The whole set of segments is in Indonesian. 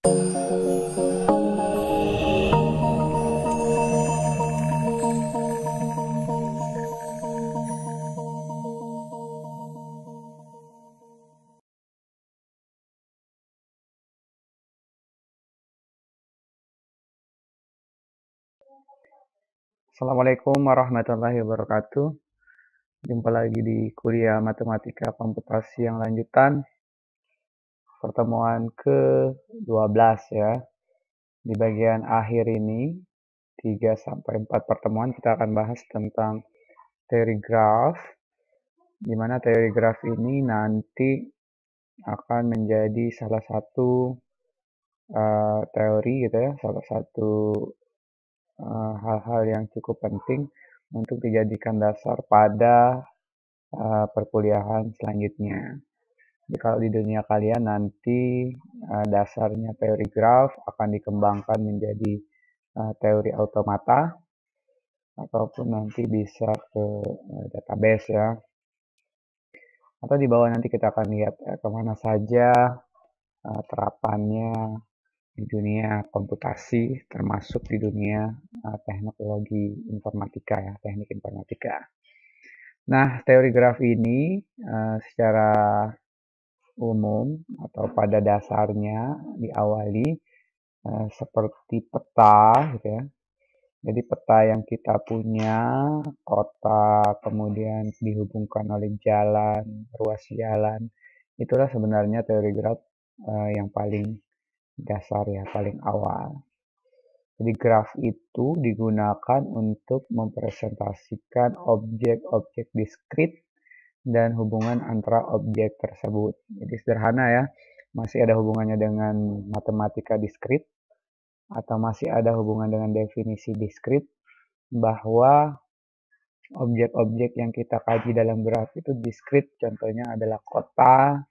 Assalamualaikum warahmatullahi wabarakatuh. Jumpa lagi di kuliah Matematika Komputasi yang lanjutan. Pertemuan ke-12 ya. Di bagian akhir ini, 3-4 pertemuan kita akan bahas tentang teori graf. Di mana teori graf ini nanti akan menjadi salah satu teori gitu ya, salah satu hal-hal yang cukup penting untuk dijadikan dasar pada perkuliahan selanjutnya. Jadi kalau di dunia kalian nanti dasarnya teori graf akan dikembangkan menjadi teori automata ataupun nanti bisa ke database ya. Atau di bawah nanti kita akan lihat kemana saja terapannya di dunia komputasi, termasuk di dunia teknologi informatika ya, teknik informatika. Nah, teori graf ini secara umum atau pada dasarnya diawali seperti peta gitu ya. Jadi peta yang kita punya, kota, kemudian dihubungkan oleh jalan, ruas jalan, itulah sebenarnya teori graf yang paling dasar ya, paling awal. Jadi graf itu digunakan untuk mempresentasikan objek-objek diskrit dan hubungan antara objek tersebut. Jadi sederhana ya, masih ada hubungannya dengan matematika diskrit atau masih ada hubungan dengan definisi diskrit bahwa objek-objek yang kita kaji dalam graf itu diskrit. Contohnya adalah kota.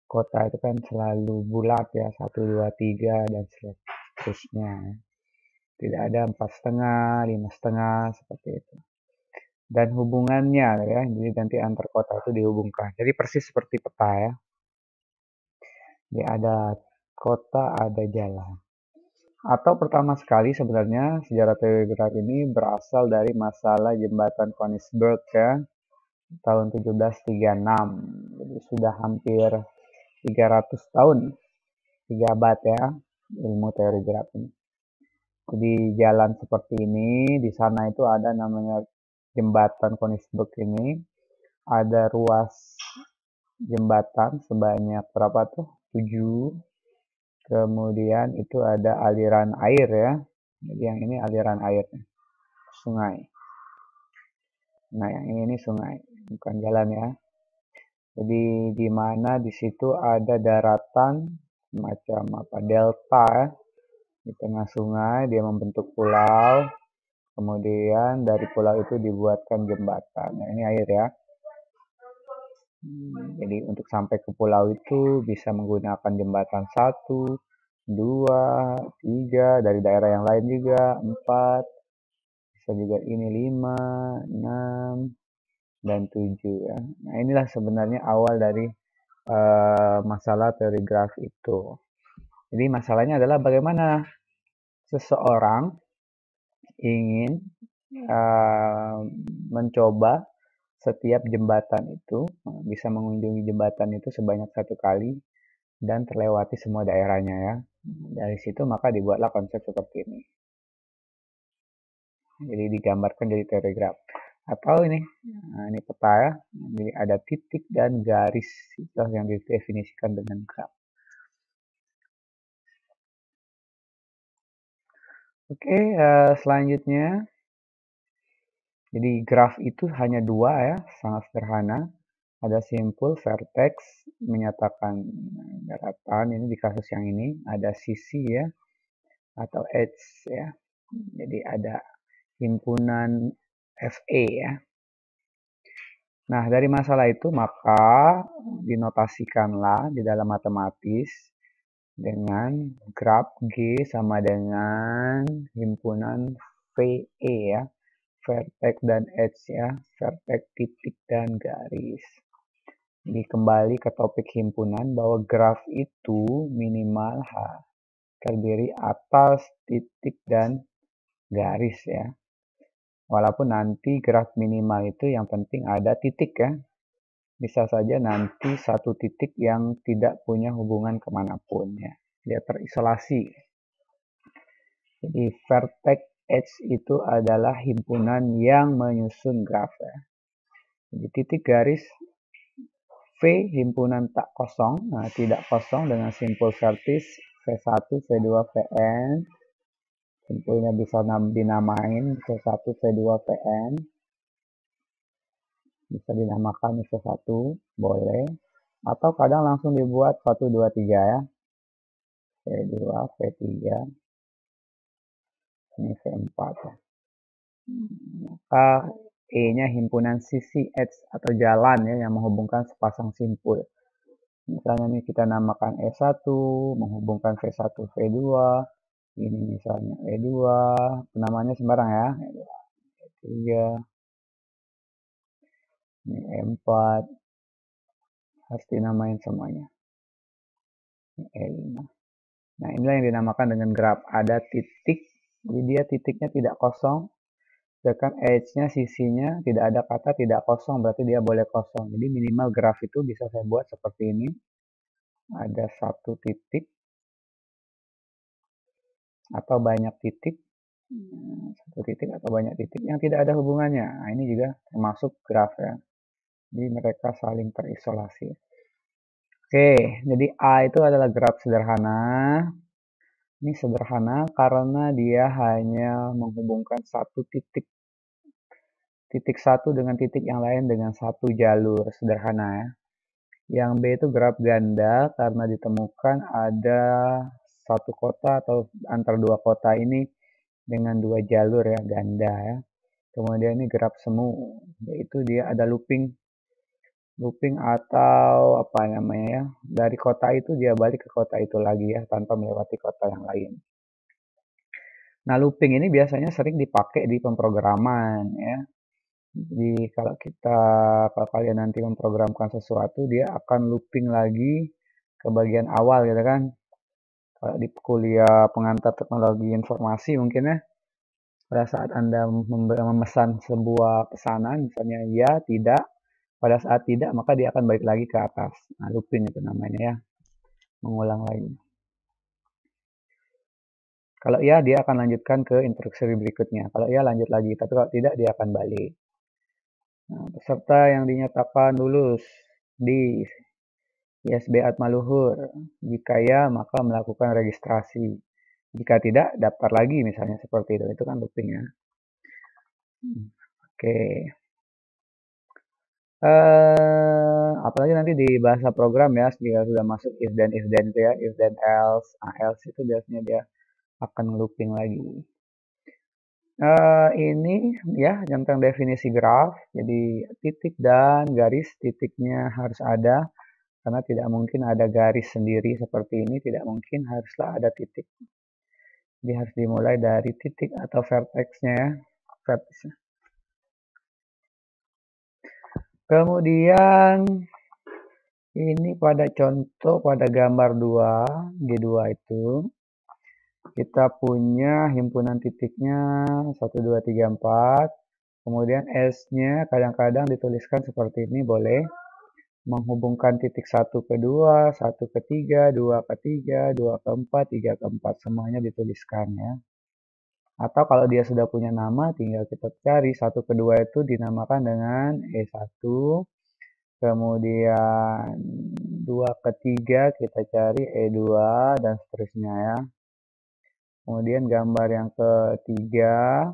Kota itu kan selalu bulat ya, 1, 2, 3 dan seterusnya. Tidak ada 4,5, 5,5 seperti itu. Dan hubungannya ya, jadi nanti antar kota itu dihubungkan. Jadi persis seperti peta ya. Jadi ada kota, ada jalan. Atau pertama sekali sebenarnya sejarah teori graf ini berasal dari masalah jembatan Königsberg ya, tahun 1736. Jadi sudah hampir 300 tahun, 3 abad ya, ilmu teori graf ini. Jadi jalan seperti ini, di sana itu ada namanya jembatan Königsberg ini, ada ruas jembatan sebanyak berapa tuh? 7. Kemudian itu ada aliran air ya. Jadi yang ini aliran air, sungai. Nah, yang ini sungai, bukan jalan ya. Jadi di mana di situ ada daratan semacam apa delta ya. Di tengah sungai dia membentuk pulau. Kemudian dari pulau itu dibuatkan jembatan. Nah, ini air ya. Jadi untuk sampai ke pulau itu bisa menggunakan jembatan 1, 2, 3, dari daerah yang lain juga 4, bisa juga ini 5, 6, dan 7 ya. Nah inilah sebenarnya awal dari masalah teori graf itu. Jadi masalahnya adalah bagaimana seseorang ingin mencoba setiap jembatan itu, bisa mengunjungi jembatan itu sebanyak 1 kali dan terlewati semua daerahnya ya. Dari situ maka dibuatlah konsep seperti ini. Jadi digambarkan dari teori graf. Atau ini, nah ini peta ya. Jadi ada titik dan garis itu yang didefinisikan dengan graf. Oke, selanjutnya. Jadi graf itu hanya 2 ya, sangat sederhana. Ada simpul vertex menyatakan daratan, ini di kasus yang ini ada sisi ya atau edge ya. Jadi ada himpunan FE ya. Nah, dari masalah itu maka dinotasikanlah di dalam matematis dengan graf G sama dengan himpunan VE ya, vertex dan edge ya, vertex titik dan garis. Jadi kembali ke topik himpunan bahwa graf itu minimal terdiri atas titik dan garis ya. Walaupun nanti graf minimal itu yang penting ada titik ya. Bisa saja nanti satu titik yang tidak punya hubungan kemanapun ya. Dia terisolasi. Jadi vertex edge itu adalah himpunan yang menyusun graf ya. Jadi titik garis V himpunan tak kosong, nah tidak kosong dengan simpul vertis V1, V2, Vn. Simpulnya bisa dinamain V1, V2, Vn. Bisa dinamakan V1, boleh. Atau kadang langsung dibuat 1, 2, 3 ya. V2, V3, ini V4 ya. Maka E-nya himpunan sisi edge atau jalan ya yang menghubungkan sepasang simpul. Misalnya nih kita namakan E1 menghubungkan V1 V2. Ini misalnya E2, namanya sembarang ya. E2, E3, ini E4. Harus dinamain semuanya. Ini E5. Nah, inilah yang dinamakan dengan graf. Ada titik, jadi dia titiknya tidak kosong. Sedangkan edge-nya, sisinya tidak ada kata tidak kosong, berarti dia boleh kosong. Jadi minimal graf itu bisa saya buat seperti ini. Ada satu titik atau banyak titik. Satu titik atau banyak titik yang tidak ada hubungannya. Nah, ini juga termasuk graf ya. Jadi mereka saling terisolasi. Oke, jadi A itu adalah graf sederhana. Ini sederhana karena dia hanya menghubungkan satu titik. Titik satu dengan titik yang lain dengan satu jalur sederhana ya. Yang B itu graf ganda karena ditemukan ada satu kota atau antar dua kota ini dengan dua jalur ya, ganda ya. Kemudian ini graf semu, yaitu dia ada looping atau apa namanya ya, dari kota itu dia balik ke kota itu lagi ya, tanpa melewati kota yang lain. Nah, looping ini biasanya sering dipakai di pemrograman ya. Jadi kalau kalian nanti memprogramkan sesuatu, dia akan looping lagi ke bagian awal gitu kan. Kalau di kuliah pengantar teknologi informasi mungkin ya, pada saat Anda memesan sebuah pesanan, misalnya ya, tidak, pada saat tidak, maka dia akan balik lagi ke atas. Nah, looping itu namanya ya, mengulang lagi. Kalau ya, dia akan lanjutkan ke instruksi berikutnya. Kalau ya, lanjut lagi. Tapi kalau tidak, dia akan balik. Nah, peserta yang dinyatakan lulus di ISB Atmaluhur. Jika ya, maka melakukan registrasi. Jika tidak, daftar lagi misalnya seperti itu. Itu kan looping ya. Oke. Apalagi nanti di bahasa program ya, jika sudah masuk if then itu ya, if then else, else itu biasanya dia akan looping lagi. Ini ya tentang definisi graf. Jadi titik dan garis, titiknya harus ada karena tidak mungkin ada garis sendiri seperti ini, tidak mungkin, haruslah ada titik. Jadi harus dimulai dari titik atau vertexnya ya, vertexnya. Kemudian ini pada contoh pada gambar 2, G2 itu kita punya himpunan titiknya 1, 2, 3, 4. Kemudian S-nya kadang-kadang dituliskan seperti ini, boleh menghubungkan titik 1 ke 2, 1 ke 3, 2 ke 3, 2 ke 4, 3 ke 4, semuanya dituliskan ya. Atau kalau dia sudah punya nama, tinggal kita cari 1 ke 2 itu dinamakan dengan E1, kemudian 2 ke 3 kita cari E2 dan seterusnya ya. Kemudian gambar yang ketiga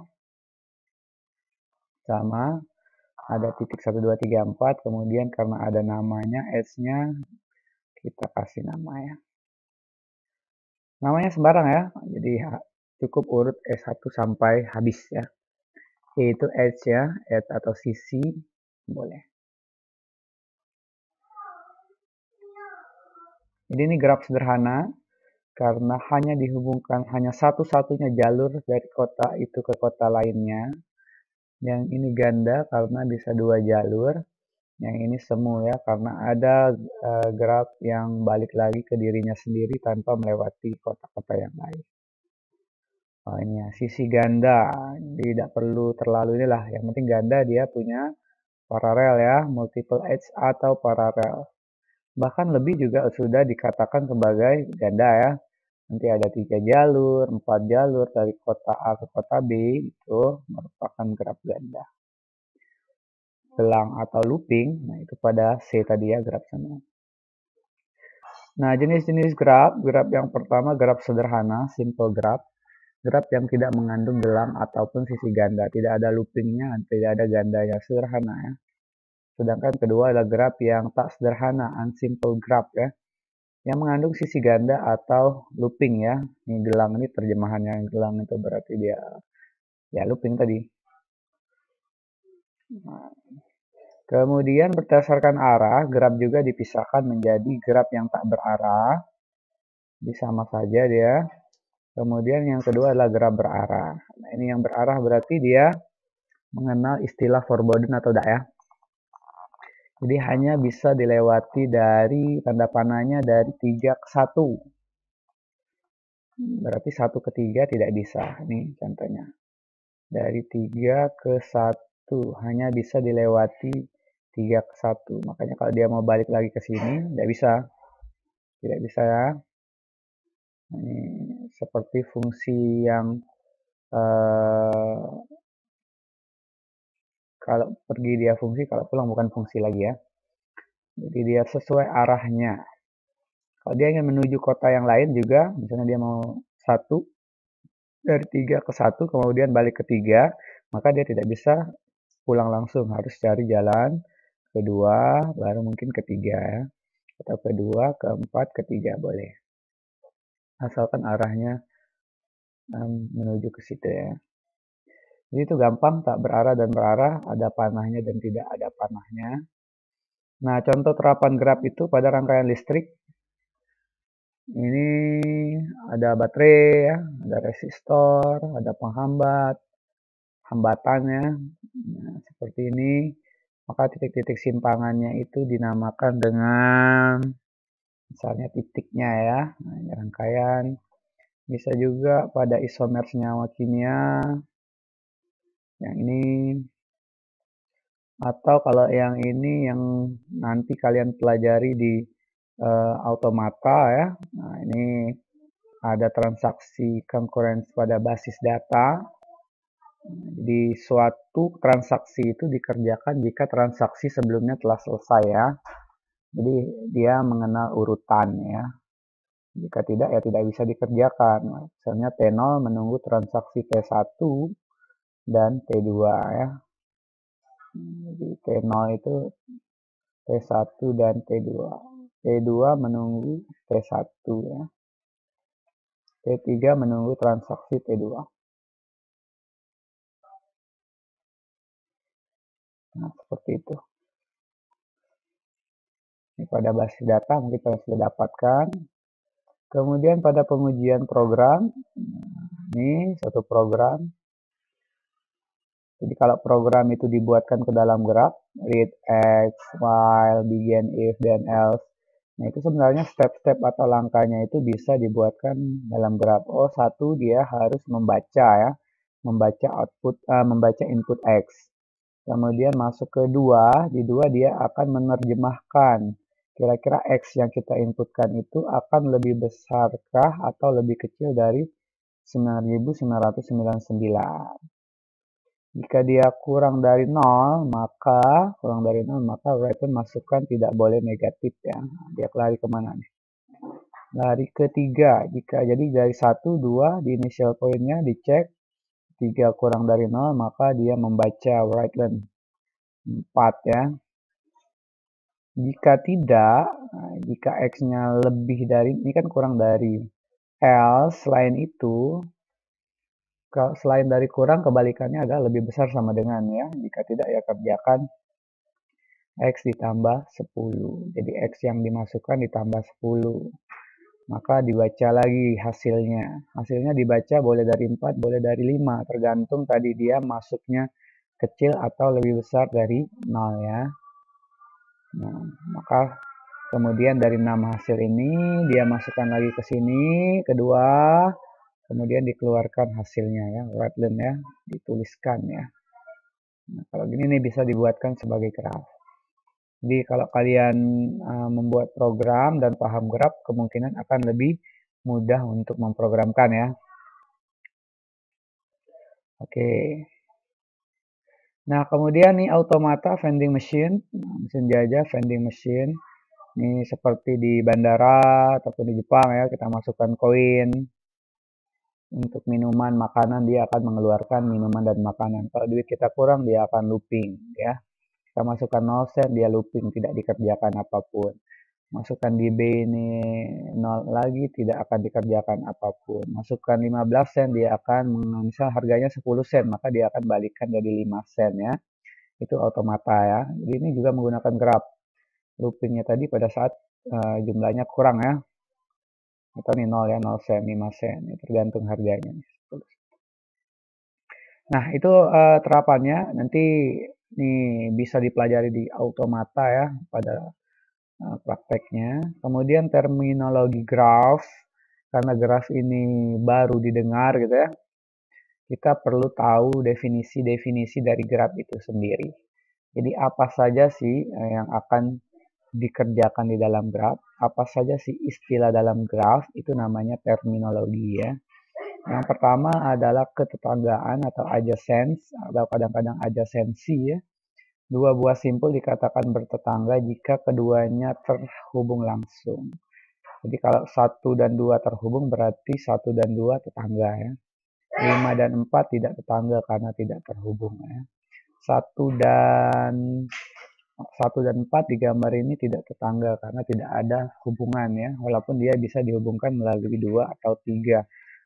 sama, ada titik 1, 2, 3, 4, kemudian karena ada namanya S-nya kita kasih nama ya. Namanya sembarang ya, jadi cukup urut S1 sampai habis ya. E itu edge ya, edge atau sisi, boleh. Jadi ini graf sederhana, karena hanya dihubungkan, hanya satu-satunya jalur dari kota itu ke kota lainnya. Yang ini ganda karena bisa dua jalur. Yang ini semu ya, karena ada graf yang balik lagi ke dirinya sendiri tanpa melewati kota-kota yang lain. Oh, ini ya, sisi ganda. Tidak perlu terlalu inilah. Yang penting ganda dia punya paralel ya, multiple edge atau paralel. Bahkan lebih juga sudah dikatakan sebagai ganda ya. Nanti ada 3 jalur, 4 jalur dari kota A ke kota B, itu merupakan graf ganda. Gelang atau looping, nah itu pada C tadi ya, graf sana. Nah, jenis-jenis graf yang pertama graf sederhana, simple graph. Graf yang tidak mengandung gelang ataupun sisi ganda, tidak ada loopingnya, tidak ada gandanya, sederhana ya. Sedangkan kedua adalah graf yang tak sederhana, unsimple graph ya, yang mengandung sisi ganda atau looping ya. Ini gelang ini terjemahannya, gelang itu berarti dia ya looping tadi. Nah, kemudian berdasarkan arah, graf juga dipisahkan menjadi graf yang tak berarah, jadi sama saja dia. Kemudian yang kedua adalah graf berarah. Nah, ini yang berarah berarti dia mengenal istilah forbidden atau tidak ya. Jadi hanya bisa dilewati dari tanda panahnya dari 3 ke 1. Berarti 1 ke 3 tidak bisa. Ini contohnya. Dari 3 ke 1 hanya bisa dilewati 3 ke 1. Makanya kalau dia mau balik lagi ke sini, tidak bisa. Tidak bisa ya. Ini seperti fungsi yang kalau pergi dia fungsi, kalau pulang bukan fungsi lagi ya. Jadi dia sesuai arahnya. Kalau dia ingin menuju kota yang lain juga, misalnya dia mau 1, dari 3 ke 1, kemudian balik ke 3, maka dia tidak bisa pulang langsung. Harus cari jalan kedua, baru mungkin ketiga. Atau kedua, keempat, ketiga boleh. Asalkan arahnya menuju ke situ ya. Jadi itu gampang, tak berarah dan berarah, ada panahnya dan tidak ada panahnya. Nah, contoh terapan graf itu pada rangkaian listrik. Ini ada baterai ya, ada resistor, ada penghambat, hambatannya. Nah, seperti ini. Maka titik-titik simpangannya itu dinamakan dengan misalnya titiknya ya. Nah, ini rangkaian. Bisa juga pada isomer senyawa kimia. Yang ini. Atau kalau yang ini yang nanti kalian pelajari di automata ya. Nah, ini ada transaksi concurrence pada basis data. Jadi suatu transaksi itu dikerjakan jika transaksi sebelumnya telah selesai ya. Jadi dia mengenal urutan ya. Jika tidak ya tidak bisa dikerjakan. Misalnya T0 menunggu transaksi T1 dan T2 ya. Jadi T0 itu T1 dan T2. T2 menunggu T1 ya. T3 menunggu transaksi T2. Nah, seperti itu. Ini pada basis data mungkin kalian sudah dapatkan. Kemudian pada pengujian program, ini satu program. Jadi kalau program itu dibuatkan ke dalam graf, read, x, while, begin, if, then, else. Nah, itu sebenarnya step-step atau langkahnya itu bisa dibuatkan dalam graf. Oh, satu dia harus membaca ya, membaca input x. Kemudian masuk ke 2, di 2 dia akan menerjemahkan kira-kira x yang kita inputkan itu akan lebih besarkah atau lebih kecil dari 9.999. Jika dia kurang dari 0, maka write masukkan tidak boleh negatif ya. Dia lari kemana nih? Lari ke 3. Jadi dari 1, 2 di initial point-nya dicek. 3 kurang dari 0, maka dia membaca write len 4 ya. Jika tidak, jika x-nya lebih dari, ini kan kurang dari, else selain itu, selain dari kurang, kebalikannya adalah lebih besar sama dengan ya. Jika tidak ya kerjakan x ditambah 10. Jadi x yang dimasukkan ditambah 10. Maka dibaca lagi hasilnya. Hasilnya dibaca boleh dari 4, boleh dari 5. Tergantung tadi dia masuknya kecil atau lebih besar dari 0 ya. Nah, maka kemudian dari 6 hasil ini dia masukkan lagi ke sini, kedua, kemudian dikeluarkan hasilnya ya, redline ya, dituliskan ya. Nah, kalau gini nih bisa dibuatkan sebagai graf. Jadi kalau kalian membuat program dan paham graf, kemungkinan akan lebih mudah untuk memprogramkan ya. Oke. Nah, kemudian nih automata vending machine, mesin jajah vending machine. Ini seperti di bandara ataupun di Jepang ya, kita masukkan koin untuk minuman, makanan, dia akan mengeluarkan minuman dan makanan. Kalau duit kita kurang, dia akan looping ya. Kita masukkan 0 sen, dia looping, tidak dikerjakan apapun. Masukkan di B ini 0 lagi, tidak akan dikerjakan apapun. Masukkan 15 sen, dia akan, misal harganya 10 sen, maka dia akan balikkan jadi 5 sen ya. Itu automata ya. Jadi ini juga menggunakan graph. Loopingnya tadi pada saat jumlahnya kurang ya. Atau nih 0 ya, 0 sen, 5 sen. Ya, tergantung harganya. Nah, itu terapannya. Nanti nih bisa dipelajari di automata ya pada prakteknya. Kemudian terminologi graph. Karena graph ini baru didengar gitu ya. Kita perlu tahu definisi-definisi dari graph itu sendiri. Jadi apa saja sih yang akan dikerjakan di dalam graph, apa saja sih istilah dalam graph, itu namanya terminologi ya. Yang pertama adalah ketetanggaan atau adjacence, atau kadang-kadang adjacency ya. Dua buah simpul dikatakan bertetangga jika keduanya terhubung langsung. Jadi kalau 1 dan 2 terhubung berarti 1 dan 2 tetangga ya. 5 dan 4 tidak tetangga karena tidak terhubung ya. 1 dan 4 di gambar ini tidak tetangga karena tidak ada hubungan ya. Walaupun dia bisa dihubungkan melalui 2 atau 3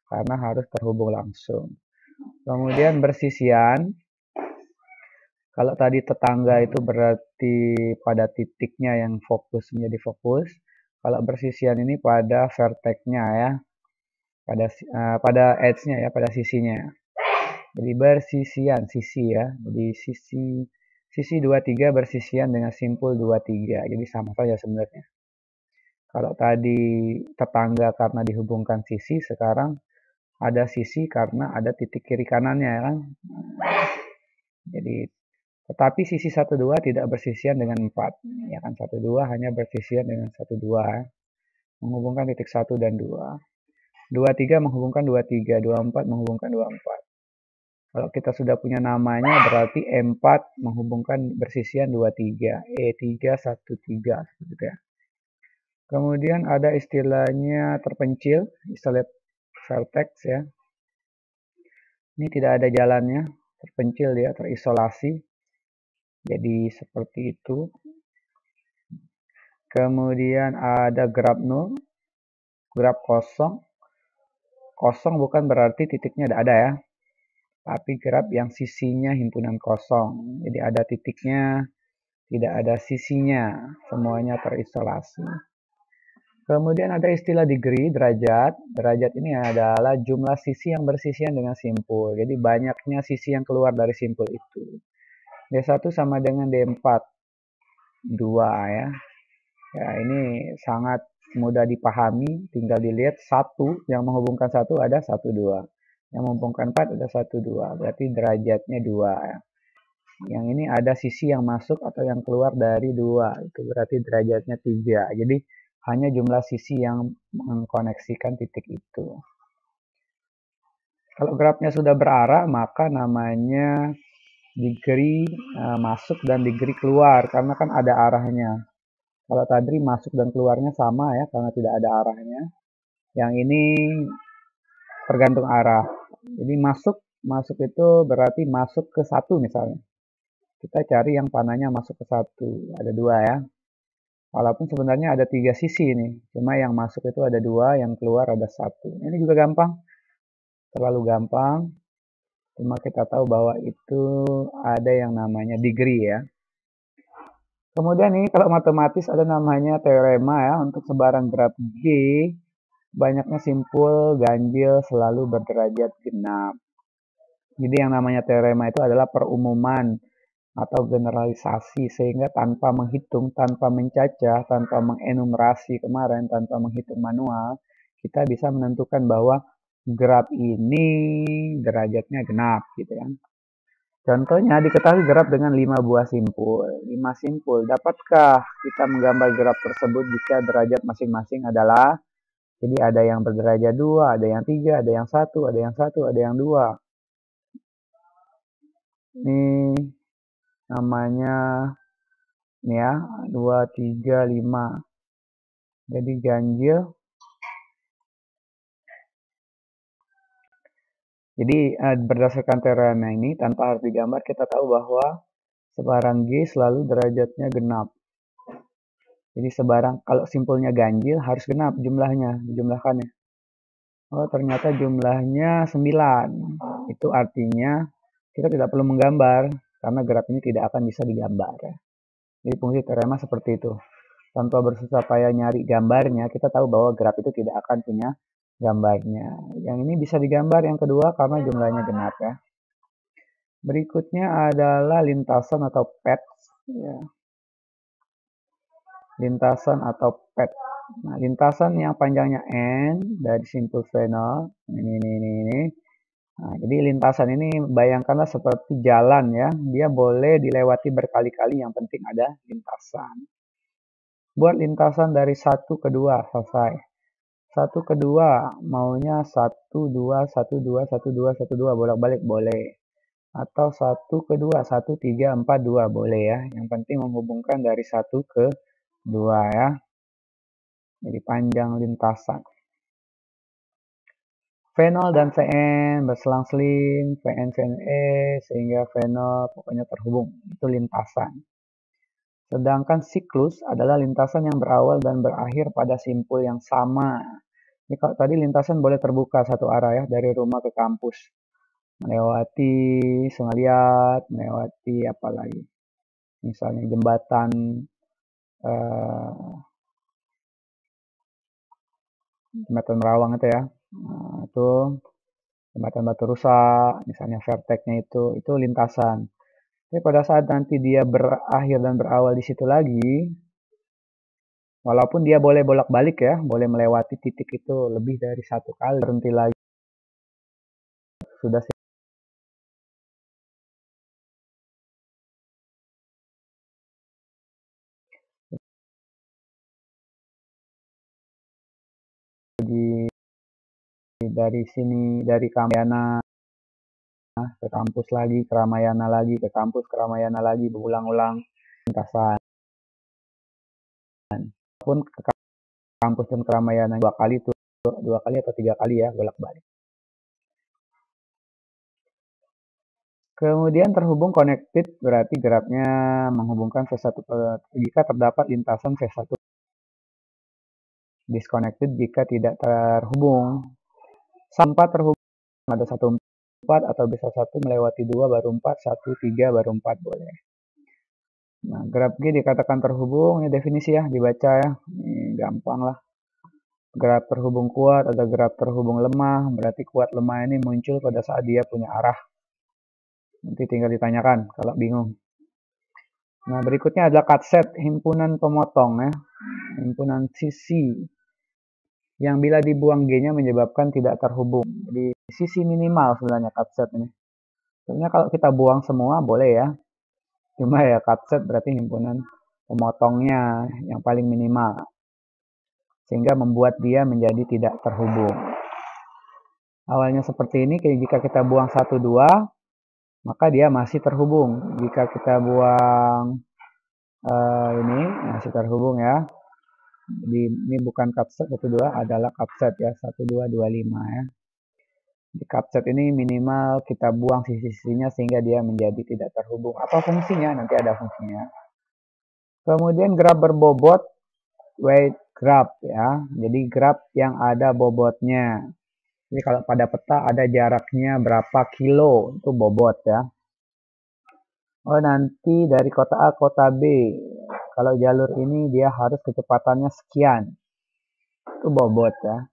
karena harus terhubung langsung. Kemudian bersisian. Kalau tadi tetangga itu berarti pada titiknya yang fokus menjadi fokus. Kalau bersisian ini pada vertexnya ya. Pada edge-nya ya, pada sisinya. Jadi bersisian, sisi ya. Jadi sisi 23 bersisian dengan simpul 23. Jadi sama saja sebenarnya. Kalau tadi tetangga karena dihubungkan sisi, sekarang ada sisi karena ada titik kiri kanannya kan. Jadi tetapi sisi 12 tidak bersisian dengan 4. Ya kan 12 hanya bersisian dengan 12. Menghubungkan titik 1 dan 2. 23 menghubungkan 23, 24 menghubungkan 24. Kalau kita sudah punya namanya berarti E4 menghubungkan bersisian 23, E3 13 gitu ya. Kemudian ada istilahnya terpencil, istilah vertex ya. Ini tidak ada jalannya, terpencil dia, terisolasi. Jadi seperti itu. Kemudian ada graf 0, graf kosong. Kosong bukan berarti titiknya tidak ada ya. Tapi graf yang sisinya himpunan kosong. Jadi ada titiknya, tidak ada sisinya, semuanya terisolasi. Kemudian ada istilah degree, derajat. Derajat ini adalah jumlah sisi yang bersisian dengan simpul. Jadi banyaknya sisi yang keluar dari simpul itu. D1 sama dengan D4. 2 ya. Ya, ini sangat mudah dipahami. Tinggal dilihat 1 yang menghubungkan 1 ada 1, 2. Yang menghubungkan 4 ada 1, 2. Berarti derajatnya 2 ya. Yang ini ada sisi yang masuk atau yang keluar dari 2. Itu berarti derajatnya 3. Jadi hanya jumlah sisi yang mengkoneksikan titik itu. Kalau grafnya sudah berarah, maka namanya degree masuk dan degree keluar, karena kan ada arahnya. Kalau tadi masuk dan keluarnya sama ya, karena tidak ada arahnya. Yang ini tergantung arah. Jadi masuk itu berarti masuk ke 1 misalnya. Kita cari yang panahnya masuk ke 1. Ada 2 ya. Walaupun sebenarnya ada 3 sisi nih. Cuma yang masuk itu ada 2, yang keluar ada 1. Ini juga gampang. Terlalu gampang. Cuma kita tahu bahwa itu ada yang namanya degree ya. Kemudian ini kalau matematis ada namanya teorema ya. Untuk sebarang graf G, banyaknya simpul ganjil selalu berderajat genap. Jadi yang namanya teorema itu adalah perumuman atau generalisasi, sehingga tanpa menghitung, tanpa mencacah, tanpa mengenumerasi kemarin, tanpa menghitung manual, kita bisa menentukan bahwa graf ini derajatnya genap gitu ya. Contohnya diketahui graf dengan 5 buah simpul. 5 simpul. Dapatkah kita menggambar graf tersebut jika derajat masing-masing adalah, jadi ada yang berderajat 2, ada yang 3, ada yang 1, ada yang 1, ada yang 2. Ini namanya ini ya, 2, 3, 5. Jadi ganjil. Jadi berdasarkan teorema ini, tanpa harus digambar, kita tahu bahwa sebarang G selalu derajatnya genap. Jadi sebarang, kalau simpulnya ganjil harus genap jumlahnya, dijumlahkan ya. Oh, ternyata jumlahnya 9. Itu artinya kita tidak perlu menggambar, karena graf ini tidak akan bisa digambar ya. Jadi fungsi teorema seperti itu. Tanpa bersusah payah nyari gambarnya, kita tahu bahwa graf itu tidak akan punya gambarnya. Yang ini bisa digambar yang kedua karena jumlahnya genap ya. Berikutnya adalah lintasan atau pet ya. Lintasan atau pet. Nah, lintasan yang panjangnya n dari simpul Fresnel ini. Nah, jadi lintasan ini bayangkanlah seperti jalan ya. Dia boleh dilewati berkali-kali, yang penting ada lintasan. Buat lintasan dari 1 ke 2 selesai. 1 ke 2 maunya 1 2 1 2 1 2 1 2 bolak-balik boleh. Atau 1 ke 2 1 3 4 2 boleh ya. Yang penting menghubungkan dari 1 ke 2 ya. Jadi panjang lintasan. V0 dan Vn berselang-seling, Vn Vne sehingga V0 pokoknya terhubung. Itu lintasan. Sedangkan siklus adalah lintasan yang berawal dan berakhir pada simpul yang sama. Ini kalau tadi lintasan boleh terbuka satu arah ya, dari rumah ke kampus. Melewati Sungai Liat, melewati apa lagi? Misalnya jembatan jembatan Merawang itu ya. Nah, itu jembatan Batu Rusak, misalnya verteknya itu lintasan. Tapi pada saat nanti dia berakhir dan berawal di situ lagi, walaupun dia boleh bolak-balik ya, boleh melewati titik itu lebih dari satu kali, berhenti lagi, sudah dari sini, dari Ramayana ke kampus lagi, ke Ramayana lagi, ke kampus, ke Ramayana lagi, berulang-ulang lintasan. Pun ke kampus dan ke Ramayana dua kali atau 3 kali ya bolak-balik. Kemudian terhubung connected, berarti grafnya menghubungkan V1 jika terdapat lintasan V1. Disconnected jika tidak terhubung. Sampai terhubung ada 1 4 atau bisa 1 melewati 2 baru 4, 1 3 baru 4 boleh. Nah, graf G dikatakan terhubung, ini definisi ya, dibaca ya. Ini gampang lah. Graf terhubung kuat, ada graf terhubung lemah, berarti kuat lemah ini muncul pada saat dia punya arah. Nanti tinggal ditanyakan kalau bingung. Nah, berikutnya adalah cut set, himpunan pemotong ya. Himpunan sisi yang bila dibuang G-nya menyebabkan tidak terhubung. Jadi sisi minimal sebenarnya cut set ini. Sebenarnya kalau kita buang semua boleh ya. Cuma ya cut set berarti himpunan pemotongnya yang paling minimal. Sehingga membuat dia menjadi tidak terhubung. Awalnya seperti ini, jika kita buang 1, 2, maka dia masih terhubung. Jika kita buang ini masih terhubung ya. Jadi ini bukan cut set 1, 2, adalah cut set ya 1, 2, 2, 5 ya. Di cut set ini minimal kita buang sisi-sisinya sehingga dia menjadi tidak terhubung. Apa fungsinya? Nanti ada fungsinya. Kemudian graf berbobot, weight graph ya. Jadi graf yang ada bobotnya. Jadi kalau pada peta ada jaraknya berapa kilo, itu bobot ya. Oh, nanti dari kota A ke kota B. Kalau jalur ini dia harus kecepatannya sekian. Itu bobot ya.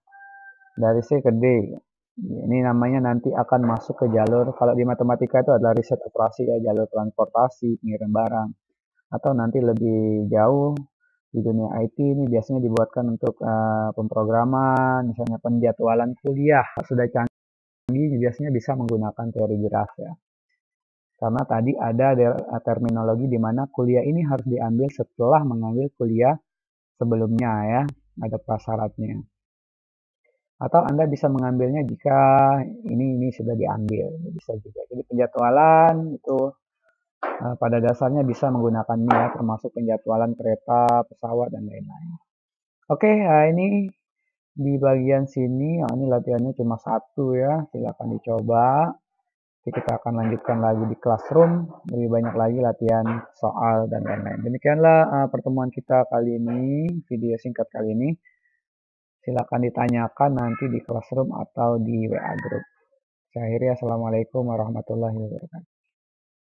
Dari C ke D. Ini namanya nanti akan masuk ke jalur, kalau di matematika itu adalah riset operasi ya, jalur transportasi, pengiriman barang. Atau nanti lebih jauh di dunia IT ini biasanya dibuatkan untuk pemrograman, misalnya penjadwalan kuliah. Sudah canggih biasanya bisa menggunakan teori graf ya. Karena tadi ada terminologi di mana kuliah ini harus diambil setelah mengambil kuliah sebelumnya ya, ada prasyaratnya. Atau Anda bisa mengambilnya jika ini sudah diambil, bisa juga. Jadi penjadwalan itu pada dasarnya bisa menggunakan ini ya, termasuk penjadwalan kereta, pesawat, dan lain-lain. Oke, ini di bagian sini, ini latihannya cuma satu ya, silakan dicoba. Nanti kita akan lanjutkan lagi di classroom, lebih banyak lagi latihan soal dan lain-lain. Demikianlah pertemuan kita kali ini, video singkat kali ini. Silakan ditanyakan nanti di classroom atau di WA group. Saya akhiri, assalamualaikum warahmatullahi wabarakatuh.